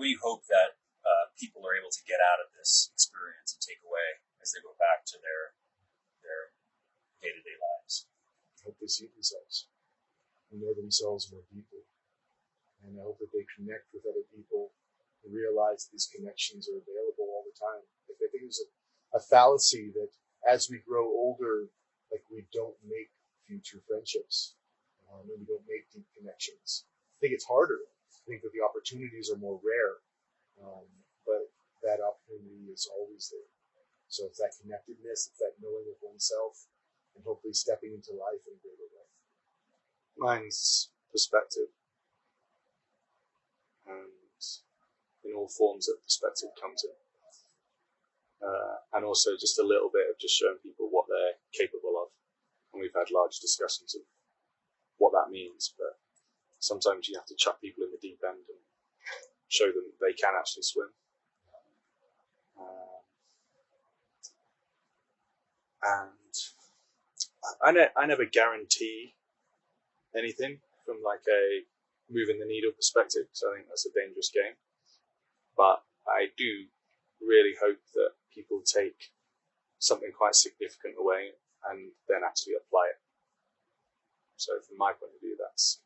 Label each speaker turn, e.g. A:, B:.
A: what do you hope that people are able to get out of this experience and take away as they go back to their day-to-day lives?
B: I hope they see themselves and know themselves more deeply. And I hope that they connect with other people and realize these connections are available all the time. Like, I think there's a fallacy that as we grow older, like, we don't make future friendships. And we don't make deep connections. I think it's harder. I think that the opportunities are more rare. But that opportunity is always there. So it's that connectedness, it's that knowing of oneself, and hopefully stepping into life in a greater way.
C: Mine's perspective. And in all forms that perspective comes in. And also just a little bit of just showing people what they're capable of. And we've had large discussions of what that means, but sometimes you have to chuck people in the deep end and show them that they can actually swim. And I never guarantee anything from like a moving the needle perspective, so I think that's a dangerous game. But I do really hope that people take something quite significant away and then actually apply it. So from my point of view, that's